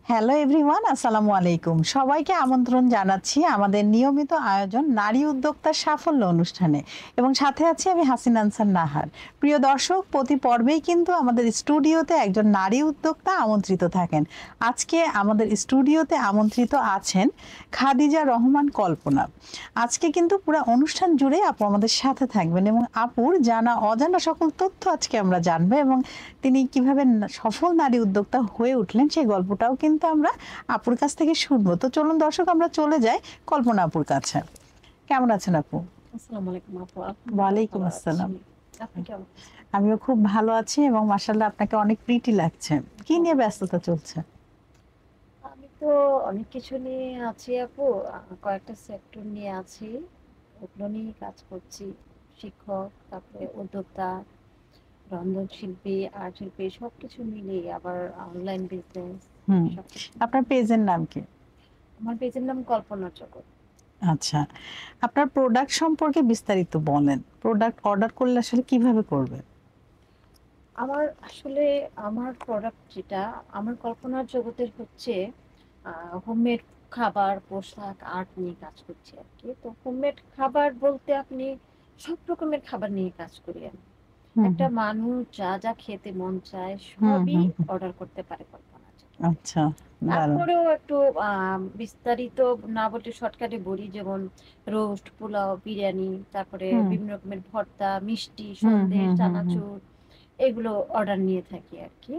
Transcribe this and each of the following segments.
Hello everyone, আসসালামু আলাইকুম। সবাইকে আমন্ত্রণ জানাচ্ছি আমাদের নিয়মিত আয়োজন নারী উদ্যোক্তার সাফল্য অনুষ্ঠানে, এবং সাথে আছি আমি হাসিন আনসার নাহার। প্রিয় দর্শক, প্রতি পর্বেই কিন্তু আমাদের স্টুডিওতে একজন নারী উদ্যোক্তা আমন্ত্রিত থাকেন। আজকে আমাদের স্টুডিওতে আমন্ত্রিত আছেন খাদিজা রহমান কল্পনা। আজকে কিন্তু পুরো অনুষ্ঠান জুড়ে আপু আমাদের সাথে থাকবেন, এবং আপুর জানা অজানা সকল তথ্য আজকে আমরা জানবো, এবং তিনি কিভাবে সফল নারী উদ্যোক্তা হয়ে উঠলেন সেই গল্পটাও কিন্তু আমরা আপুর কাছ থেকে শুনবো। তো চলুন দর্শক, আমরা চলে যাই কল্পনা আপুর কাছে। কেমন আছেন আপু? আসসালামু আলাইকুম আপু। ওয়ালাইকুম ভালো আসসালাম। আছি। আপনি কেমন আছেন? আমিও খুব ভালো আছি, এবং মাশাআল্লাহ আপনাকে অনেক প্রিটি লাগছে। কি নিয়ে ব্যস্ততা চলছে? আমি তো অনেক কিছু নিয়ে আছি আপু। কয়েকটা সেক্টর নিয়ে আছি, ওগুলো নিয়ে কাজ করছি। শিক্ষক, তারপরে উদ্যোক্তা, রন্ধনশিল্পী, আর্ট শিল্পী সবকিছু মিলিয়ে, আবার অনলাইন বিজনেস হুম। সবকিছু আপনার মিলিয়ে। পেজের নাম কি? আমার পেজের নাম কল্পনার জগৎ। আচ্ছা, আপনার প্রোডাক্ট সম্পর্কে বিস্তারিত বলেন। প্রোডাক্ট অর্ডার করলে আসলে কিভাবে করবে? আমার আসলে আমার প্রোডাক্ট যেটা, আমার কল্পনার জগতের হচ্ছে হোমমেড খাবার, পোশাক, আর্ট নিয়ে কাজ করছি আর কি। তো হোমমেড খাবার বলতে আপনি সব রকমের খাবার নিয়ে কাজ করি আমি। হুম একটা হুম মানুষ যা যা খেতে মন চায় হুম সবই হুম হুম। অর্ডার করতে পারে কল্পনার জগতে। আচ্ছা, দারুণ। তারপরেও একটু বিস্তারিত না বলতে শর্টকাটে বলি, যেমন রোস্ট, পোলাও, বিরিয়ানি, তারপরে হুম বিভিন্ন রকমের ভর্তা, মিষ্টি, হুম সন্দেশ, হুম হুম হুম। চানাচুর, এগুলো অর্ডার নিয়ে থাকি আর কি।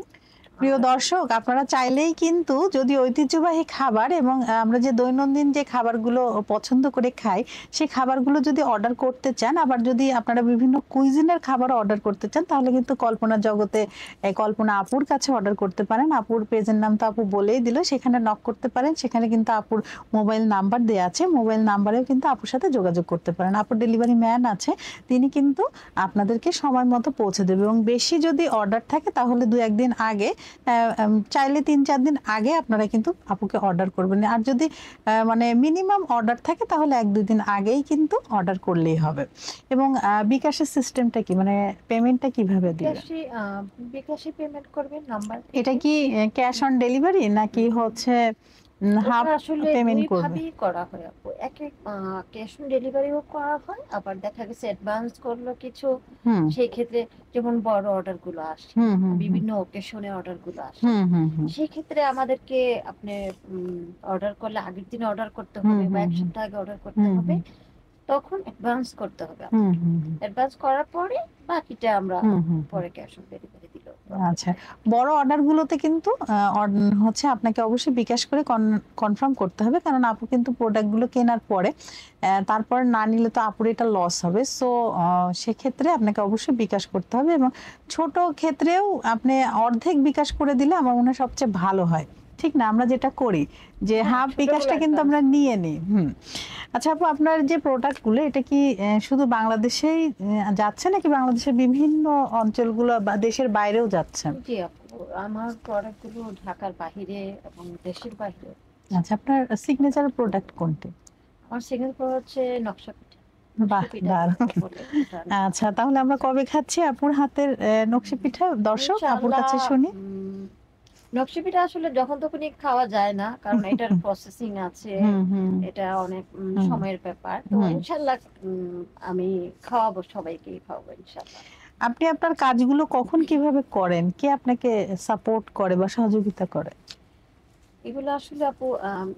প্রিয় আর দর্শক, আপনারা চাইলেই কিন্তু, যদি ঐতিহ্যবাহী খাবার এবং আমরা যে দৈনন্দিন যে খাবারগুলো পছন্দ করে খাই, সেই খাবারগুলো যদি অর্ডার করতে চান, আবার যদি আপনারা বিভিন্ন কুইজিনের খাবার অর্ডার করতে চান, তাহলে কিন্তু কল্পনা জগতে কল্পনা আপুর কাছে অর্ডার করতে পারেন। আপুর পেজের নাম তো আপু বলেই দিল, সেখানে নক করতে পারেন। সেখানে কিন্তু আপুর মোবাইল নাম্বার দেওয়া আছে, মোবাইল নাম্বারেও কিন্তু আপুর সাথে যোগাযোগ করতে পারেন। আপুর ডেলিভারি ম্যান আছে, তিনি কিন্তু আপনাদেরকে সময় মতো পৌঁছে দেবে। এবং বেশি যদি অর্ডার থাকে তাহলে দু একদিন আগে, চাইলে ৩-৪ দিন আগে আপনারা কিন্তু আপুকে অর্ডার করবেন। আর যদি মানে মিনিমাম অর্ডার থাকে তাহলে ১-২ দিন আগেই কিন্তু অর্ডার করলেই হবে। এবং বিকাশের সিস্টেমটা কি, মানে পেমেন্টটা কিভাবে দিবেন? বিকাশে বিকাশে পেমেন্ট করবেন নাম্বার এটা থেকে। কি ক্যাশ অন ডেলিভারি নাকি হচ্ছে ওটা হাফ আসলে পেমেন্ট দুই করবে? ভাবেই করা হয় আপু। এক এক ক্যাশ অন ডেলিভারিও করা হয়, আবার দেখা গেছে অ্যাডভান্স করলো কিছু। হুম সেই ক্ষেত্রে যেমন বড় অর্ডার গুলো আসে, হুম হুম হুম বিভিন্ন ওকেশনে অর্ডার গুলো আসে, হুম হুম হুম সেই ক্ষেত্রে আমাদেরকে আপনি অর্ডার করলে আগের দিন অর্ডার করতে হুম হবে বা হুম এক হুম সপ্তাহ আগে অর্ডার করতে হুম হবে। হুম তখন অ্যাডভান্স করতে হবে হুম আমাকে। হুম অ্যাডভান্স করার পরে বাকিটা আমরা হুম হুম হুম। পরে ক্যাশ অন ডেলিভারি দিলেও প্রবলেম আচ্ছা, নেই। বড় অর্ডারগুলোতে কিন্তু হচ্ছে আপনাকে অবশ্যই বিকাশ করে কনফার্ম করতে হবে, কারণ আপু কিন্তু প্রোডাক্টগুলো কেনার পরে তারপর না নিলে তো আপুর এটা লস হবে। সো সেক্ষেত্রে আপনাকে অবশ্যই বিকাশ করতে হবে, এবং ছোট ক্ষেত্রেও আপনি অর্ধেক বিকাশ করে দিলে আমার মনে হয় সবচেয়ে ভালো হয়। ঠিক না? আমরা যেটা করি যে হ্যাঁ, হাফ ছোটগুলো বিকাশটা কিন্তু অ্যাডভান্স আমরা করে নিয়ে দিই। নিই। আচ্ছা আপু, আপনার যে প্রোডাক্টগুলো, এটা কি শুধু বাংলাদেশেই যাচ্ছে, নাকি বাংলাদেশের বিভিন্ন অঞ্চলগুলো বা দেশের বাইরেও যাচ্ছে? জি আপু, আমার প্রোডাক্ট গুলো ঢাকার বাহিরে এবং দেশের বাইরে। আচ্ছা, আপনার সিগনেচার প্রোডাক্ট কোনটি? আমার সিঙ্গাপুর হচ্ছে নকশা পিঠা। বাহ, নকশি পিঠা দারুণ। যেটাকে বলে ওটা আমি আচ্ছা, তাহলে আমরা কবে খাচ্ছি আপুর হাতের নকশি পিঠা? দর্শক আপুর ইনশাআল্লাহ। কাছে শুনি। নকশি পিঠা আসলে যখন তখনই খাওয়া যায় না, কারণ এটার প্রসেসিং আছে। হুম হুম এটা অনেক হুম সময়ের ব্যাপার। তো হুম। ইনশাআল্লাহ আমি খাওয়াবো, সবাইকে খাওয়াবো ইনশাআল্লাহ। আপনি আপনার কাজগুলো কখন কিভাবে করেন? কে আপনাকে সাপোর্ট করে বা সহযোগিতা করে? এগুলো আসলে আপু,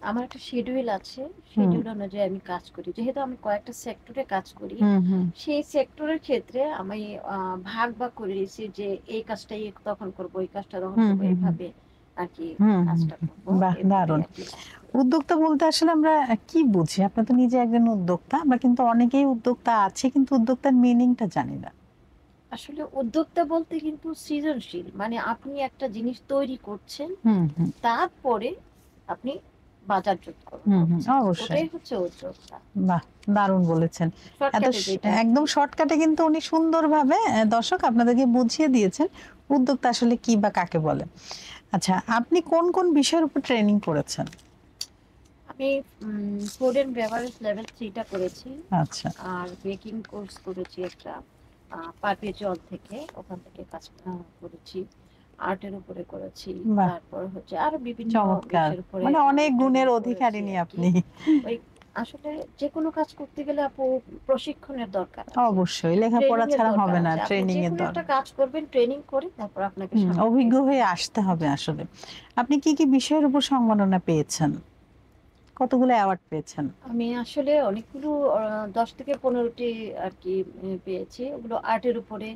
আমার একটা শিডিউল আছে। হুম শিডিউল অনুযায়ী আমি কাজ করি, যেহেতু আমি কয়েকটা সেক্টরে কাজ করি। হুম হুম সেই সেক্টরের ক্ষেত্রে আমি ভাগ ভাগ করে দিয়েছি যে এই কাজটা তখন করবো, এই কাজটা তখন হুম করবো, হুম হুম এইভাবে আর কি হুম হুম কাজটা হুম। করবো। বাহ, এভাবে দারুণ। আর কি কাজ করি। উদ্যোক্তা বলতে আসলে আমরা কি বুঝি? আপনি তো নিজে একজন উদ্যোক্তা, আমরা কিন্তু অনেকেই উদ্যোক্তা আছি, কিন্তু উদ্যোক্তার মিনিংটা জানি না। আসলে উদ্যোক্তা বলতে কিন্তু সৃজনশীল, মানে আপনি একটা জিনিস তৈরি করছেন, হুম হুম তারপরে আপনি বাজারজাত হুম হুম, করছেন, অবশ্যই। ওটাই হচ্ছে উদ্যোক্তা। বাহ, দারুণ বলেছেন। শর্টকাটে যেটা আর কি। একদম শর্টকাটে কিন্তু উনি সুন্দরভাবে দর্শক আপনাদেরকে বুঝিয়ে দিয়েছেন উদ্যোক্তা আসলে কি বা কাকে বলে। আচ্ছা, আপনি কোন কোন বিষয়ের উপর ট্রেনিং করেছেন? আমি ফুড এন্ড বেভারেজ লেভেল 3টা করেছি। আচ্ছা। আর বেকিং কোর্স করেছি একটা, পারপেচুয়াল থেকে, ওখান থেকে কাজ করেছি। আর্টের উপরে করেছি, বাহ, তারপর হচ্ছে আরো বিভিন্ন চমৎকার। বিষয়ের উপরে মানে অনেক ট্রেনিং গুণের করেছি অধিকারিণী আর কি। আপনি। ওই আসলে যে কোনো কাজ করতে গেলে আপু প্রশিক্ষণের দরকার আছে, অবশ্যই, ট্রেনিং লেখাপড়া এর ছাড়া দরকার হবে না, আছে। আপনি ট্রেনিং যে এর কোনো একটা দরকার। কাজ করবেন ট্রেনিং করে, তারপর আপনাকে সামনে অভিজ্ঞ হয়ে এগোতে হবে। আসতে হবে জি। আসলে। আপনি কি কি বিষয়ের উপর সম্মাননা পেয়েছেন, কতগুলো অ্যাওয়ার্ড পেয়েছেন? আমি আসলে অনেকগুলো 10 থেকে 15টি আর কি পেয়েছি। ওগুলো আর্টের উপরে,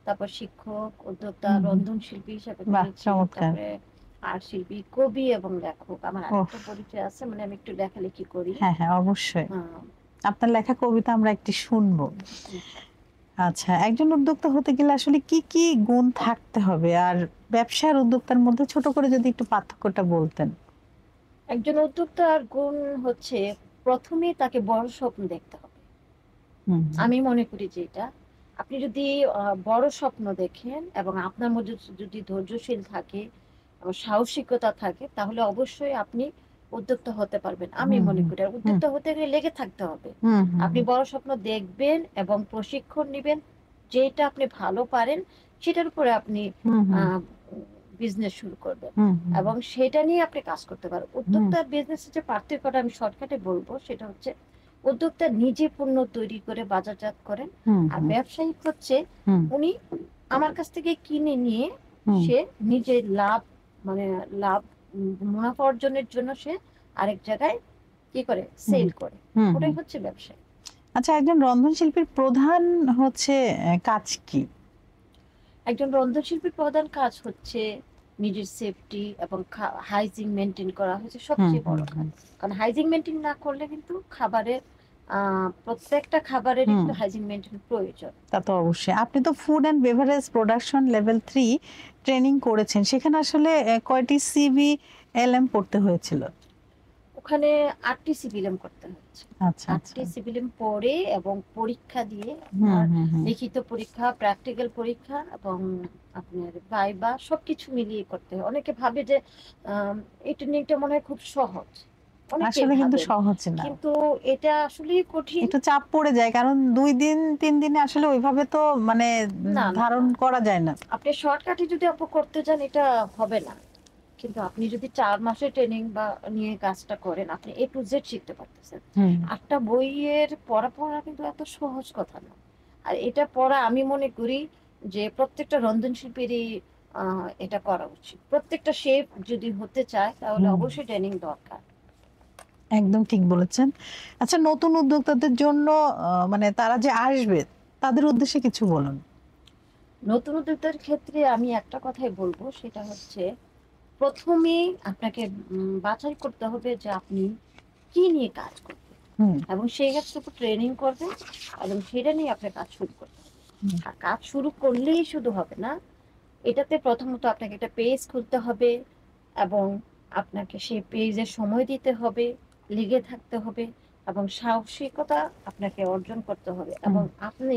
তারপর শিক্ষক, উদ্যোক্তা, হুম হুম। রন্ধনশিল্পী হিসাবে বাহ, পেয়েছি। চমৎকার। তারপরে আর্ট শিল্পী, কবি এবং লেখক। আমার ওহ, আরেকটা পরিচয় আছে, মানে আমি একটু লেখালেখি করি। হ্যাঁ হ্যাঁ, অবশ্যই। আহ, আপনার লেখা কবিতা আমরা একটি শুনবো। ইনশাআল্লাহ। আচ্ছা, একজন উদ্যোক্তা হতে গেলে আসলে কি কি গুণ থাকতে হবে, আর ব্যবসার উদ্যোক্তার মধ্যে ছোট করে যদি একটু পার্থক্যটা বলতেন। একজন উদ্যোক্তার গুণ হচ্ছে, প্রথমেই তাকে বড় স্বপ্ন দেখতে হবে। হুম আমি মনে করি যে এটা, আপনি যদি বড় স্বপ্ন দেখেন এবং আপনার মধ্যে যদি ধৈর্যশীল থাকে এবং সাহসিকতা থাকে, তাহলে অবশ্যই আপনি উদ্যোক্তা হতে পারবেন আমি হুম মনে হুম করি। আর হুম উদ্যোক্তা হতে গেলে লেগে থাকতে হবে। হুম হুম আপনি বড় স্বপ্ন দেখবেন এবং প্রশিক্ষণ নেবেন, যেটা আপনি ভালো পারেন সেটার উপরে আপনি হুম হুম আহ বিজনেস শুরু করবেন হুম হুম এবং সেটা নিয়ে আপনি কাজ করতে পারেন। হুম উদ্যোক্তা বিজনেসের যে পার্থক্যটা আমি শর্টকাটে বলবো, সেটা হচ্ছে উদ্যোক্তা নিজে পণ্য তৈরি করে বাজারজাত করেন। হুম আর হুম ব্যবসায়িক হচ্ছে, হুম উনি আমার কাছ থেকে কিনে নিয়ে হুম সে নিজে লাভ, মানে লাভ, মুনাফা অর্জনের জন্য সে আরেক জায়গায় কি করে, হুম সেল করে। হুম ওটাই হুম। হচ্ছে ব্যবসা। আচ্ছা, একজন রন্ধনশিল্পীর প্রধান হচ্ছে কাজ কি? একজন রন্ধনশিল্পীর প্রধান কাজ হচ্ছে নিজের সেফটি এবং হাইজিন মেনটেন করা হচ্ছে হুম সবচেয়ে হুম বড় হুম কাজ। কারণ হাইজিন মেনটেন না করলে কিন্তু খাবারের, প্রত্যেকটা খাবারেরই হুম। কিন্তু হাইজিন মেনটেন প্রয়োজন। তা তো অবশ্যই। আপনি তো food and beverage production level 3 training করেছেন, সেখানে আসলে কয়টি সিবিএলএম পড়তে হয়েছিল? ওখানে 8টি সিভিলিয়াম করতে হচ্ছে। আচ্ছা আচ্ছা। 8টি সিভিলিয়াম পড়ে এবং পরীক্ষা দিয়ে, হুম আপনার হুম হুম লিখিত পরীক্ষা, প্র্যাকটিক্যাল পরীক্ষা এবং আপনার ভাইবা সবকিছু মিলিয়ে করতে হয়। অনেকে ভাবে যে এই ট্রেনিংটা মনে হয় খুব সহজ, অনেকে আসলে কিন্তু ভাবেন, সহজ না, কিন্তু এটা আসলেই কঠিন। একটু চাপ পড়ে যায়, কারণ 2 দিন 3 দিনে আসলে ওইভাবে তো মানে না না ধারণ না, করা যায় না। আপনি শর্টকাটে যদি আপু করতে যান এটা হবে না। কিন্তু আপনি যদি 4 মাসের ট্রেনিং বা নিয়ে কাজটা করেন, আপনি A to Z শিখতে পারতেছেন। হুম একটা বইয়ের পড়া কিন্তু এত সহজ কথা না। আর এটা পড়া আমি মনে করি যে প্রত্যেকটা রন্ধনশিল্পীরই এটা করা উচিত। প্রত্যেকটা শেফ যদি হতে চায় তাহলে হুম, অবশ্যই ট্রেনিং দরকার। একদম ঠিক বলেছেন। আচ্ছা, নতুন উদ্যোক্তাদের জন্য মানে তারা যে আসবে, তাদের উদ্দেশ্যে কিছু বলুন। নতুন উদ্যোক্তার ক্ষেত্রে আমি একটা কথাই বলবো, সেটা হচ্ছে প্রথমেই আপনাকে বাছাই করতে হবে যে আপনি কি নিয়ে কাজ করবেন হুম এবং সেই ক্ষেত্রে উপর ট্রেনিং করবেন এবং সেটা নিয়ে আপনার কাজ শুরু করবেন। হুম আর কাজ শুরু করলেই শুধু হবে না, এটাতে প্রথমত আপনাকে একটা পেজ খুলতে হবে এবং আপনাকে সেই পেজে সময় দিতে হবে, লেগে থাকতে হবে এবং সাহসিকতা আপনাকে অর্জন করতে হবে। হুম এবং আপনি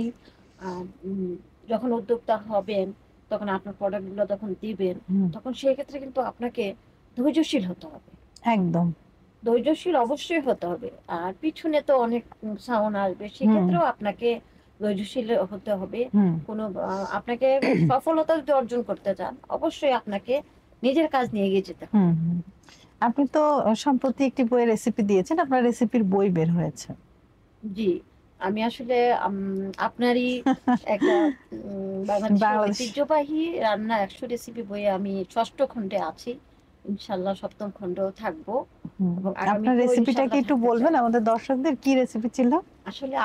আহ, উম, যখন উদ্যোক্তা হবেন, তখন আপনার প্রোডাক্টগুলো যখন দিবেন, হুম, তখন সেই ক্ষেত্রে কিন্তু আপনাকে ধৈর্যশীল হতে হবে। একদম। ধৈর্যশীল অবশ্যই হতে হবে। আর পিছনে তো অনেক সাউন্ড আসবে, হুম সেক্ষেত্রেও আপনাকে ধৈর্যশীল হতে হবে। হুম কোনো আপনাকে সফলতা যদি অর্জন করতে চান, অবশ্যই আপনাকে নিজের কাজ নিয়ে এগিয়ে যেতে হবে। হুম হুম। আপনি তো সম্প্রতি একটি বইয়ের রেসিপি দিয়েছেন, আপনার রেসিপির বই বের হয়েছে। জি, আমি আসলে আপনারই একটা বাংলাদেশের বাংলাদেশ। ঐতিহ্যবাহী রান্না 100 রেসিপি বইয়ে আমি 6ষ্ঠ খণ্ডে আছি। ইনশাল্লাহ 7ম খণ্ডেও থাকবো এবং আপনার আগামীতেও রেসিপিটা কি ইনশাল্লাহ একটু থাকতে বলবেন চাই। আমাদের দর্শকদের, কি রেসিপি ছিল? আসলে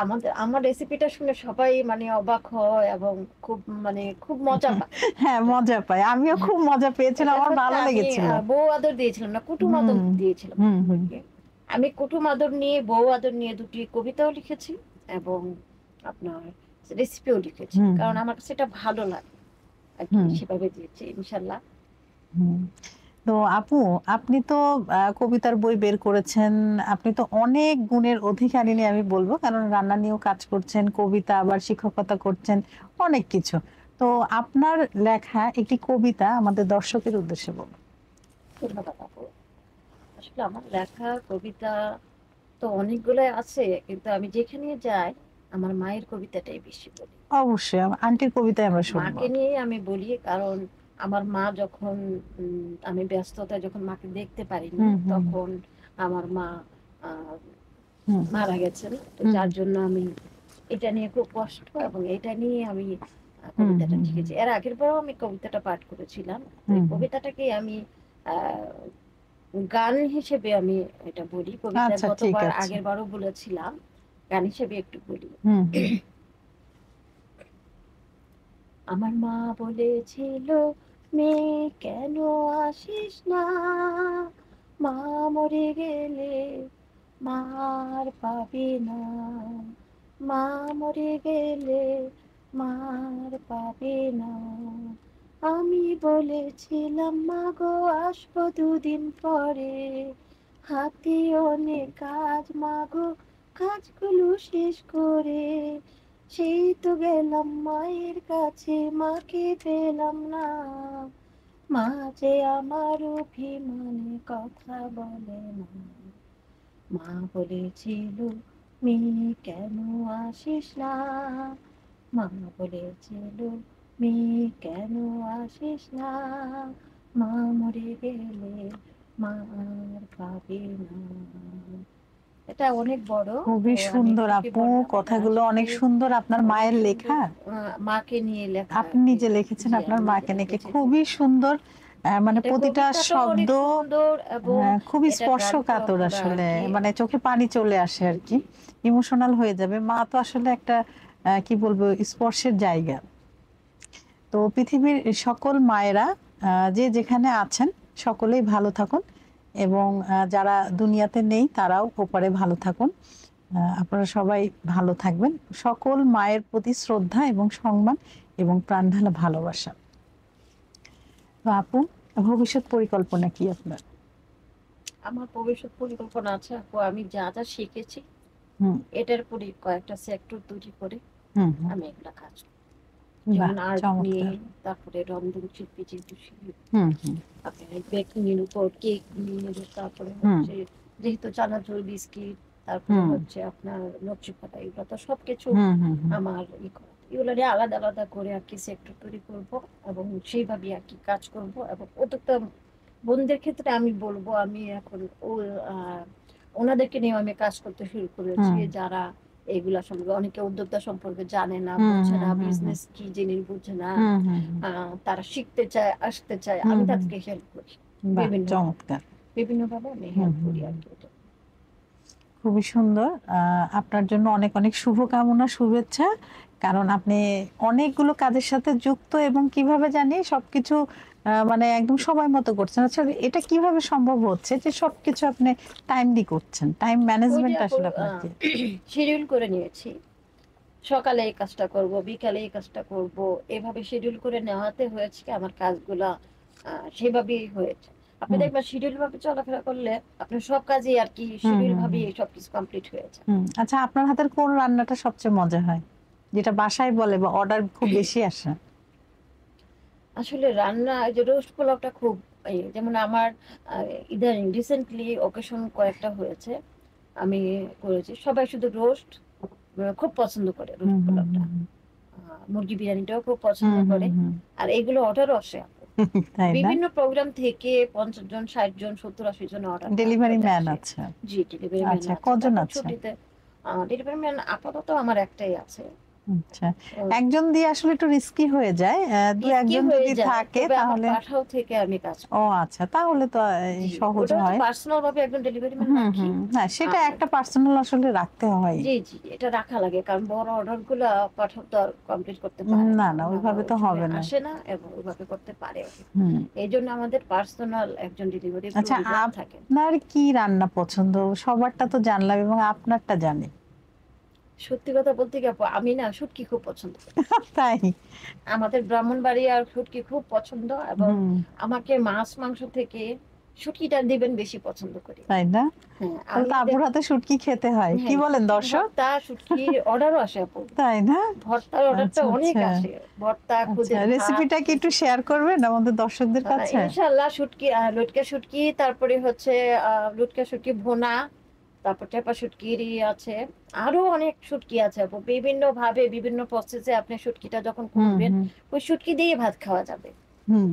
আমার রেসিপিটা শুনে সবাই মানে অবাক হয় এবং খুব, মানে খুব মজা পায়। হ্যাঁ, মজা পাই, আমিও খুব মজা পেয়েছিলাম, এটা আমার হচ্ছে, ভালো আমি লেগেছিল। বউ আদর দিয়েছিলাম না, কুটুম আদর হুম দিয়েছিলাম হুম হুম বইকে। আমি কুটুম আদর নিয়ে, বউ আদর নিয়ে দুটি কবিতাও লিখেছি এবং আপনার রেসিপিও লিখেছি, হুম কারণ আমার কাছে এটা ভালো লাগে আর কি, হুম সেভাবে দিয়েছি ইনশাল্লাহ। হুম। তো আপু, আপনি তো কবিতার বই বের করেছেন, আপনি তো অনেক গুণের অধিকারিণী আমি বলবো, কারণ রান্না নিয়েও কাজ করছেন, কবিতা, আবার শিক্ষকতা করছেন, অনেক কিছু। তো আপনার লেখা একটি কবিতা আমাদের দর্শকের উদ্দেশ্যে বলুন। ধন্যবাদ আপু। আসলে আমার লেখা কবিতা তো অনেকগুলাই আছে, কিন্তু আমি যেখানে যাই আমার মায়ের কবিতাটাই বেশি বলি। অবশ্যই, আন্টির কবিতায় আমরা শুনবো। মাকে নিয়ে আমি বলি, কারণ আমার মা যখন আমি ব্যস্ততায় যখন মাকে দেখতে পারিনি, হুম হুম তখন আমার মা আহ, হুম মারা গেছেন। তো হুম যার জন্য আমি এটা নিয়ে খুব কষ্ট, এবং এটা নিয়ে আমি হুম কবিতাটা হুম লিখেছি। এর আগের বারও আমি কবিতাটা পাঠ করেছিলাম। তো এই হুম হুম। কবিতাটাকে আমি আহ, গান হিসেবে আমি এটা বলি। কবিতা আচ্ছা, ঠিক গতবার আছে। আগের বারও বলেছিলাম, গান হিসেবে একটু বলি। হুম হুম আমার মা বলেছিল, মেয়ে কেন আসিস না, মা মরে গেলে মার পাবি না, মা মরে গেলে মার পাবি না। আমি বলেছিলাম, মা গো আসবো দুদিন পরে, হাতে অনেক কাজ, মা গো কাজগুলো শেষ করে। সেই তো গেলাম মায়ের কাছে, মাকে পেলাম না, মা যে আমার অভিমানে কথা বলে না। মা বলেছিল, মেয়ে কেন আসিস না, মা বলেছিল, মেয়ে কেন আসিস না, মা মরে গেলে মা আর পাবে না। এটা অনেক বড়। তো খুবই আমি সুন্দর একটু কি আপু, বললাম, এটা কথাগুলো আসলে অনেক সুন্দর। আপনার অনেক মায়ের সুন্দর। লেখা, মাকে নিয়ে লেখা আর আপনি কি। নিজে লিখেছেন জি, আপনার আমি নিজে মাকে নিয়ে, লিখেছি খুবই কবিতা। সুন্দর। মানে এটা প্রতিটা কবিতাটাও শব্দ অনেক সুন্দর, এবং খুবই এটা গানটাও স্পর্শকাতর করা আর আসলে, কি। মানে চোখে পানি চলে আসে আর কি, জি, ইমোশনাল হয়ে যাবে। মা তো আসলে একটা কি বলবো, স্পর্শের জায়গা। তো পৃথিবীর সকল মায়েরা যে যেখানে আছেন সকলেই ভালো থাকুন, এবং যারা দুনিয়াতে নেই তারাও ওপারে ভালো থাকুন। আপনারা সবাই ভালো থাকবেন। সকল মায়ের প্রতি শ্রদ্ধা এবং সম্মান এবং প্রাণ ঢালা ভালোবাসা। তো আপু, ভবিষ্যৎ পরিকল্পনা কি আপনার? আমার ভবিষ্যৎ পরিকল্পনা আছে আপু, আমি যা যা শিখেছি হুম এটার পরে কয়েকটা সেক্টর তৈরি করে হুম হুম। আমি এগুলা কাজ করব। বাহ, যেমন আর্ট নিয়ে, চমৎকার। তারপরে রন্ধন শিল্পী যেহেতু শিখি, হুম হুম আপনার বেকিং এর উপর কেক নিয়ে, তারপরে হুম হচ্ছে যেহেতু চানাচুর বিস্কিট, তারপরে হুম হচ্ছে আপনার লচ্ছি পাতা, এগুলো তো সবকিছু হুম হুম হুম আমার এগুলো নিয়ে আলাদা আলাদা করে আর কি সেক্টর তৈরি করব, এবং সেইভাবে আর কি কাজ করব। এবং উদ্যোক্তা বোনদের ক্ষেত্রে আমি বলবো, আমি এখন ও আহ, ওনাদেরকে নিয়ে আমি কাজ করতে শুরু করেছি, হুম যারা এগুলা সম্পর্কে, অনেকে উদ্যোক্তা সম্পর্কে জানে না, হুম বুঝে হুম না, হুম হুম বিজনেস কি জিনিস বুঝে না, হুম হুম হুম তারা শিখতে চায়, আসতে চায়, হুম আমি হুম। তাদেরকে হেল্প করি বাহ, বিভিন্ন চমৎকার। বিভিন্ন ভাবে আমি হুম হেল্প হুম করি আর হুম। কি এটা। খুবই সুন্দর। আপনার জন্য অনেক অনেক শুভকামনা, শুভেচ্ছা। কারণ আপনি অনেকগুলো কাজের সাথে যুক্ত, এবং কিভাবে জানি সবকিছু মানে একদম সময় মতো করছেন। আচ্ছা, এটা কিভাবে সম্ভব হচ্ছে যে সবকিছু আপনি টাইমলি করছেন? টাইম ওই যে ম্যানেজমেন্ট আপু, আসলে আপনার কি? শিডিউল করে নিয়েছি, সকালে এই কাজটা করব, বিকালে এই কাজটা করব, এভাবে শিডিউল করে নেওয়াতে হয়েছে কি আমার কাজগুলা সেভাবেই হয়েছে। আপনি হুম দেখবেন শিডিউল ভাবে চলাফেরা করলে আপনার সব কাজই আর কি হুম শিডিউল হুম হুম ভাবেই সবকিছু কমপ্লিট হয়ে যায়। হুম। আচ্ছা, আপনার হাতের কোন রান্নাটা সবচেয়ে মজা হয়, যেটা বাসায় বলে বা অর্ডার খুব বেশি আসে? আসলে রান্না, এই যে রোস্ট পোলাওটা খুব যেমন আমার ইদানিং রিসেন্টলি অকেশন কয়েকটা হয়েছে, আমি করেছি, সবাই শুধু রোস্ট খুব পছন্দ করে, রোস্ট হুম হুম পোলাওটা, হুম মুরগি বিরিয়ানিটাও খুব পছন্দ হুম হুম করে। হুম আর এইগুলো অর্ডারও আসে আপু। হুম। তাই না? বিভিন্ন প্রোগ্রাম থেকে 50 জন, 60 জন, 70-80 জন অর্ডার ডেলিভারি চলে ম্যান আসে। আছে? জি, ডেলিভারি ম্যান আচ্ছা, আছে, কজন তারপর আছে? ছুটিতে ডেলিভারি ম্যান আপাতত আমার একটাই আছে। আচ্ছা, একজন দিয়ে আসলে একটু রিস্কি হয়ে যায়, দু রিস্কি একজন হয়ে যদি যায়, থাকে তবে আমার তাহলে। পাঠাও থেকে আমি কাজ ও করি। আচ্ছা, তাহলে তো জি, সহজ ওটা হচ্ছে হয়। পার্সোনাল ভাবে একজন ডেলিভারি ম্যান হুম রাখি। হুম, হ্যাঁ, সেটা আর একটা পার্সোনাল আসলে রাখতে হয়। জি জি, এটা রাখা লাগে, কারণ বড় অর্ডার গুলা পাঠাও তো কমপ্লিট করতে পারে না না, না, ওনারা ওইভাবে ওই তো সময় হবে না। আসে না এবং ওইভাবে করতে পারেও না। হুম। এই জন্য আমাদের পার্সোনাল একজন ডেলিভারি আচ্ছা, ম্যান থাকেন। আপনার কি রান্না পছন্দ? সবারটা তো জানলাম, এবং আপনারটা জানি। সত্যি কথা বলতে কি আপু, আমি না শুটকি খুব পছন্দ করি। তাই? আমাদের ব্রাহ্মণবাড়িয়ার শুটকি খুব পছন্দ, এবং হুম। আমাকে মাছ মাংস থেকে শুটকিটা দিবেন বেশি পছন্দ করি। তাই না? হ্যাঁ, তাহলে আমি তো আপুর হাতে শুটকি খেতে হয়, কি হ্যাঁ, বলেন শুটকির দর্শক? ভর্তা, শুটকির অর্ডারও আসে আপু। তাই না? ভর্তার অর্ডারটা আচ্ছা অনেক আচ্ছা আসে, ভর্তা, আচ্ছা, খুদের ভাত রেসিপিটা কি একটু রেসিপি। শেয়ার করবেন আমাদের দর্শকদের কাছে? ইনশাল্লাহ, শুটকি, লটকা শুটকি, তারপরে হচ্ছে লটকা শুটকি ভুনা, তারপর টেপা শুটকির আছে, আরো অনেক শুটকি আছে আপু। বিভিন্ন ভাবে বিভিন্ন প্রসেসে আপনি শুটকিটা যখন হুম করবেন, হুম। ওই শুটকি দিয়ে ভাত খাওয়া যাবে। হুম।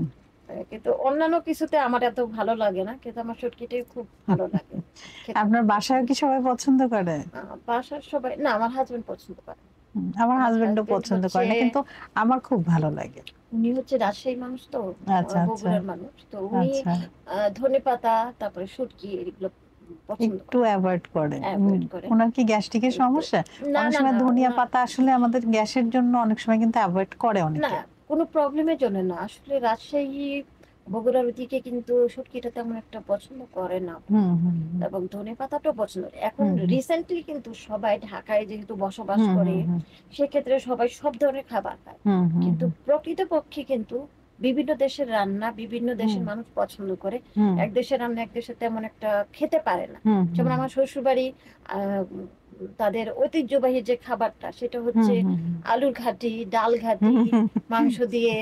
কিন্তু অন্যান্য কিছুতে আমার এত ভালো লাগে না, কিন্তু আমার শুটকিটাই খুব ভালো লাগে, খেতে আপনার খুব বাসায় পছন্দ। কি সবাই পছন্দ করে? বাসার সবাই না, আমার হাজবেন্ড পছন্দ করে। আমার আমার হাজবেন্ডও হাজবেন্ড পছন্দ হচ্ছে, করে না, কিন্তু আমার খুব ভালো লাগে। উনি হচ্ছে রাজশাহী মানুষ তো, আচ্ছা, আচ্ছা, বগুড়ার মানুষ তো উনি আচ্ছা। ধনেপাতা তারপরে শুটকি এগুলো পছন্দ একটু করে, অ্যাভয়েড করে। অ্যাভয়েড করে। ওনার কি গ্যাস্ট্রিকের কিন্তু সমস্যা? না অনেক না সময় না ধনিয়া ওনার, পাতা আসলে আমাদের গ্যাসের জন্য অনেক সময় কিন্তু অ্যাভয়েড করে না অনেকে। কোনো প্রবলেমের জন্য না, আসলে রাজশাহী বগুড়ার ওদিকে কিন্তু শুটকিটা তেমন একটা পছন্দ করে না, হুম, হুম, হুম, এবং ধনেপাতাটাও পছন্দ করে। এখন হুম, হুম, রিসেন্টলি কিন্তু সবাই ঢাকায় যেহেতু বসবাস হুম, করে, হুম, হুম, সেক্ষেত্রে সবাই সব ধরনের খাবার খায়, হুম, হুম, কিন্তু হুম, প্রকৃতপক্ষে কিন্তু বিভিন্ন দেশের রান্না বিভিন্ন হুম, দেশের মানুষ পছন্দ করে। হুম, এক দেশের রান্না এক দেশে তেমন একটা খেতে পারে না। হুম, হুম, যেমন আমার শ্বশুরবাড়ি, আহ তাদের ঐতিহ্যবাহী যে খাবারটা সেটা হুম, হচ্ছে হুম, আলুর ঘাটি, ডাল ঘাটি, হুম, হুম, মাংস দিয়ে,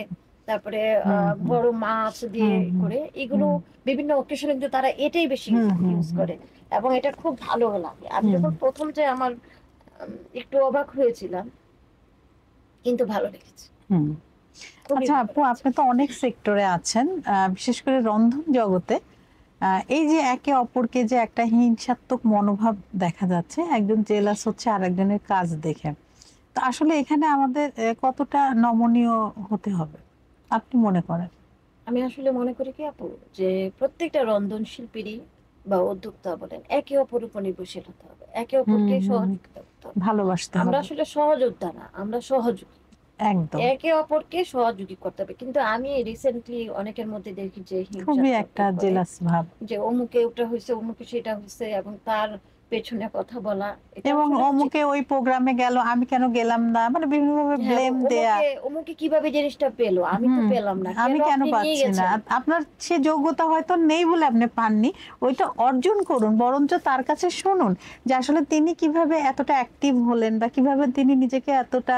তারপরে হুম, হুম, বড় মাছ দিয়ে হুম, হুম, করে এগুলো হুম, বিভিন্ন অকেশনে কিন্তু তারা এটাই বেশি হুম, হুম, ইউজ হুম, করে, এবং এটা খুব ভালো লাগে। আমি হুম, যখন প্রথম যে আমার একটু অবাক হয়েছিলাম, কিন্তু ভালো লেগেছে, হুম। খুবই আচ্ছা ভালো আপু, লেগেছে। আপনি তো অনেক সেক্টরে আছেন, বিশেষ করে রন্ধন জগতে। এই যে একে অপরকে যে একটা হিংসাত্মক মনোভাব দেখা যাচ্ছে, একজন জেলাস হচ্ছে আরেকজনের কাজ দেখে, তো আসলে এখানে আমাদের কতটা নমনীয় হতে হবে আপনি মনে করেন? আমি আসলে মনে করি কি আপু, যে প্রত্যেকটা রন্ধন শিল্পীরই বা উদ্যোক্তা বলেন, একে অপরের উপর নির্ভরশীল হতে হবে, একে হুম, অপরকে হুম, হুম। সহযোগিতা করতে হবে। ভালোবাসতে আমরা হবে। আসলে সহযোদ্ধা না, আমরা সহযোগী, একদম। একে অপরকে সহযোগী করতে হবে। কিন্তু আমি রিসেন্টলি অনেকের মধ্যে দেখি যে খুবই হিংসাত্মক একটা করে, জেলাস ভাব। যে অমুকে ওটা হয়েছে, অমুকে সেটা হয়েছে, এবং তার পেছনে কথা বলা, এটা এবং আসলে উচিত অমুকে না। ওই প্রোগ্রামে গেল, আমি কেন গেলাম না, মানে বিভিন্নভাবে হ্যাঁ, এবং ব্লেম দেয়া। অমুকে অমুকে কিভাবে জিনিসটা পেলো, আমি তো হুম, পেলাম না, আমি কেন কেন আপনি নিয়ে পাচ্ছি না? গেছেন। আপনার সে যোগ্যতা হয়তো নেই বলে আপনি পাননি, ওইটা অর্জন করুন, বরঞ্চ তার কাছে শুনুন যে আসলে তিনি কিভাবে এতটা অ্যাক্টিভ হলেন বা কিভাবে তিনি নিজেকে এতটা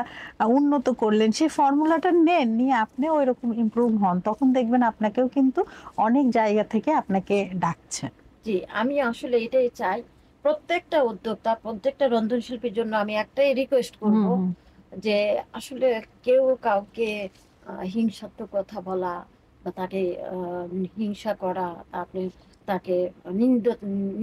উন্নত করলেন, সেই ফর্মুলাটা নেন, নিয়ে আপনি ওই রকম ইমপ্রুভ হন, তখন দেখবেন আপনাকেও কিন্তু অনেক জায়গা থেকে আপনাকে ডাকছে। জি, আমি আসলে এটাই চাই। প্রত্যেকটা উদ্যোক্তা, প্রত্যেকটা রন্ধনশিল্পীর জন্য আমি একটাই রিকোয়েস্ট করব, হুম, হুম, যে আসলে কেউ কাউকে হিংসাত্মক কথা বলা বা তাকে আহ, হিংসা করা, আপনি তাকে নিন্দ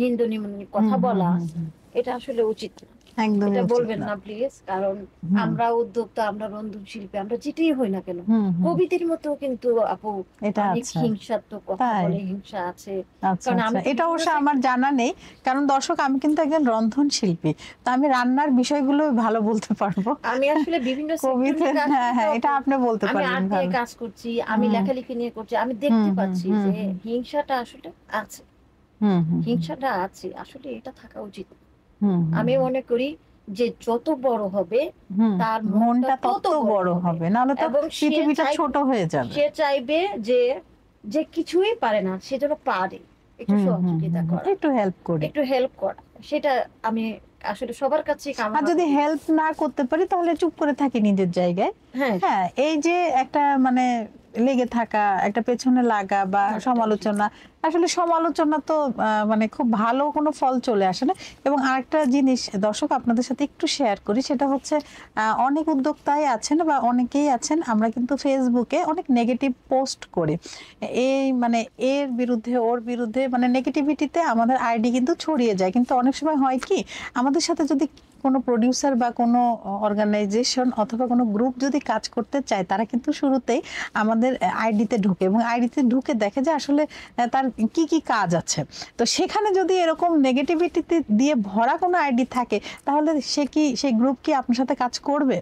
নিন্দনীয় হুম, কথা হুম, বলা, হুম, হুম। এটা আসলে উচিত না। একদমই এটা উচিত বলবেন না। না প্লিজ, কারণ হুম, আমরা উদ্যোক্তা, আমরা রন্ধনশিল্পী, আমরা যেটাই হই না কেন, হুম, হুম। কবিদের মতো কিন্তু আপু এটা অনেক আচ্ছা। হিংসাত্মক কথা তাই? বলে, হিংসা আছে। আচ্ছা, কারণ আচ্ছা। আমি তো এটা বিভিন্ন অবশ্য আমার সেক্টর, জানা নেই। কারণ দর্শক, আমি কিন্তু একজন রন্ধন শিল্পী। তো আমি রান্নার বিষয়গুলো ভালো বলতে পারবো। আমি আসলে বিভিন্ন সেক্টর কবিতা, নিয়ে কাজ হ্যাঁ, করি তো হ্যাঁ, এটা আপু। আপনি বলতে আমি পারবেন আর্ট নিয়ে ভালো। কাজ করছি, আমি হুম, লেখালেখি নিয়ে করছি, আমি হুম, দেখতে হুম, পাচ্ছি হুম, যে হুম, হিংসাটা আসলে আছে, হুম, হুম, হিংসাটা আছে, আসলে এটা থাকা উচিত না। হুম, হুম, আমি মনে করি যে যত বড় হবে হুম। তার মনটা মনটা তত তত বড় বড় হবে, হবে, নাহলে তো এবং পৃথিবীটা ছোট হয়ে যাবে। সে চাইবে যে যে কিছুই পারে না সে যেন পারে, একটু হুম, হুম, সহযোগিতা হুম, হুম। করা, একটু হেল্প করি। একটু হেল্প করা, সেটা আমি আসলে সবার কাছেই আর কামনা যদি করি। হেল্প না করতে পারি তাহলে চুপ করে থাকি নিজের জায়গায়। হ্যাঁ, হ্যাঁ, এই যে একটা মানে লেগে থাকা, একটা পেছনে লাগা বা না এটা উচিত সমালোচনা, না। আসলে সমালোচনা তো মানে খুব ভালো কোনো ফল চলে আসে না। এবং আরেকটা জিনিস দর্শক আপনাদের সাথে একটু শেয়ার করি, সেটা হচ্ছে অনেক উদ্যোক্তাই আছেন বা অনেকেই আছেন, আমরা কিন্তু ফেসবুকে অনেক নেগেটিভ পোস্ট করি, এই মানে এর বিরুদ্ধে ওর বিরুদ্ধে, মানে নেগেটিভিটিতে আমাদের আইডি কিন্তু ছড়িয়ে যায়। কিন্তু অনেক সময় হয় কি, আমাদের সাথে যদি কোনো প্রডিউসার বা কোনো অর্গানাইজেশন অথবা কোনো গ্রুপ যদি কাজ করতে চায়, তারা কিন্তু শুরুতেই আমাদের আইডিতে ঢুকে এবং আইডিতে ঢুকে দেখে যে আসলে তার কি কি কাজ আছে। তো সেখানে যদি এরকম নেগেটিভিটিতে দিয়ে ভরা কোনো আইডি থাকে, তাহলে সে কি, সেই গ্রুপ কি আপনার সাথে কাজ করবে?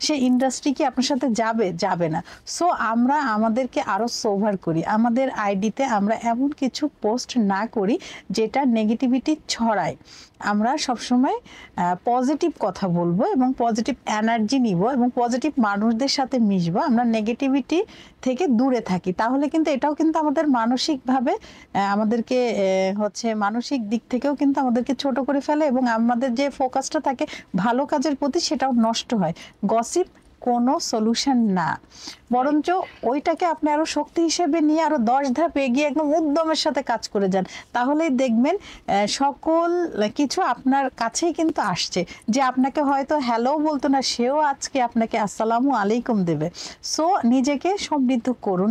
সে ইন্ডাস্ট্রি কি আপনার সাথে যাবে? যাবে না। সো আমরা আমাদেরকে আরো সোভার করি, আমাদের আইডিতে আমরা এমন কিছু পোস্ট না করি যেটা নেগেটিভিটি ছড়ায়। আমরা সবসময় পজিটিভ কথা বলবো এবং পজিটিভ এনার্জি নিব এবং পজিটিভ মানুষদের সাথে মিশবো, আমরা নেগেটিভিটি থেকে দূরে থাকি। তাহলে কিন্তু এটাও কিন্তু আমাদের মানসিকভাবে আমাদেরকে হচ্ছে মানসিক দিক থেকেও কিন্তু আমাদেরকে ছোট করে ফেলে এবং আমাদের যে ফোকাসটা থাকে ভালো কাজের প্রতি, সেটাও নষ্ট হয়। গসিপ কোনো সলিউশন না, বরঞ্চ ওইটাকে আপনি আরো শক্তি হিসেবে নিয়ে আরো 10 ধাপ এগিয়ে একদম উদ্যমের সাথে কাজ করে যান, তাহলেই দেখবেন সকল কিছু আপনার কাছেই কিন্তু আসছে। যে আপনাকে হয়তো হ্যালো বলতো না, সেও আজকে আপনাকে আসসালামু আলাইকুম দেবে। সো নিজেকে সমৃদ্ধ করুন,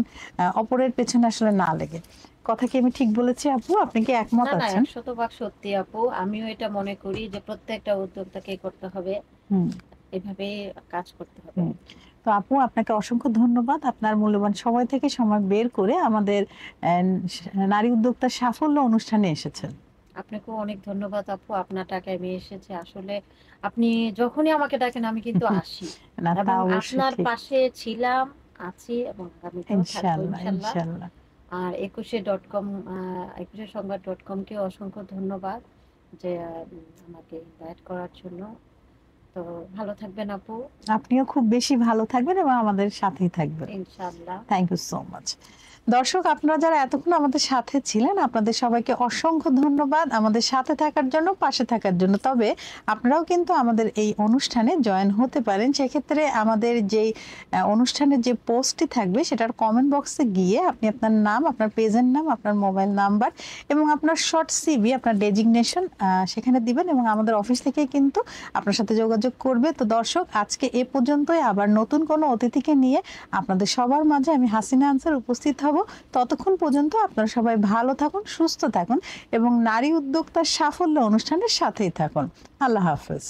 অপরের পেছনে আসলে না লেগে। কথা কি আমি ঠিক বলেছি আপু? আপনি কি একমত না না, আছেন? 100% সত্যি আপু। আমিও এটা মনে করি যে প্রত্যেকটা উদ্যোক্তাকে করতে হবে, হুম এভাবে কাজ করতে হবে। হুম। তো আপু আপনাকে অসংখ্য ধন্যবাদ, আপনার মূল্যবান সময় থেকে সময় বের করে আমাদের নারী উদ্যোক্তার সাফল্য অনুষ্ঠানে এসেছেন। আপনাকেও অনেক ধন্যবাদ আপু, আপনার টাকায় আমি এসেছি। আসলে আপনি যখনই আমাকে ডাকেন আমি কিন্তু আসি, না তা এবং অবশ্যই আপনার ঠিক। পাশে ছিলাম, আছি, এবং আগামীতেও থাকবো ইনশাল্লাহ ইনশাল্লাহ। ইনশাল্লাহ। আর একুশে সংবাদ.com-কে অসংখ্য ধন্যবাদ যে আমাকে ইনভাইট করার জন্য। তো ভালো থাকবেন আপু, আপনিও খুব বেশি ভালো থাকবেন এবং আমাদের সাথেই থাকবেন। ইনশাল্লাহ। Thank you so much. দর্শক, আপনারা যারা এতক্ষণ আমাদের সাথে ছিলেন, আপনাদের সবাইকে অসংখ্য ধন্যবাদ আমাদের সাথে থাকার জন্য, পাশে থাকার জন্য। তবে আপনারাও কিন্তু আমাদের এই অনুষ্ঠানে জয়েন হতে পারেন। সেক্ষেত্রে আমাদের যেই অনুষ্ঠানের যে পোস্টটি থাকবে সেটার কমেন্ট বক্সে গিয়ে আপনি আপনার নাম, আপনার পেজের নাম, আপনার মোবাইল নাম্বার এবং আপনার শর্ট সিভি, আপনার ডেজিগনেশন সেখানে দিবেন এবং আমাদের অফিস থেকে কিন্তু আপনার সাথে যোগাযোগ করবে। তো দর্শক, আজকে এ পর্যন্তই। আবার নতুন কোনো অতিথিকে নিয়ে আপনাদের সবার মাঝে আমি হাসিনা আনসার উপস্থিত হব। ততক্ষণ পর্যন্ত আপনারা সবাই ভালো থাকুন, সুস্থ থাকুন এবং নারী উদ্যোক্তার সাফল্য অনুষ্ঠানের সাথেই থাকুন। আল্লাহ হাফেজ।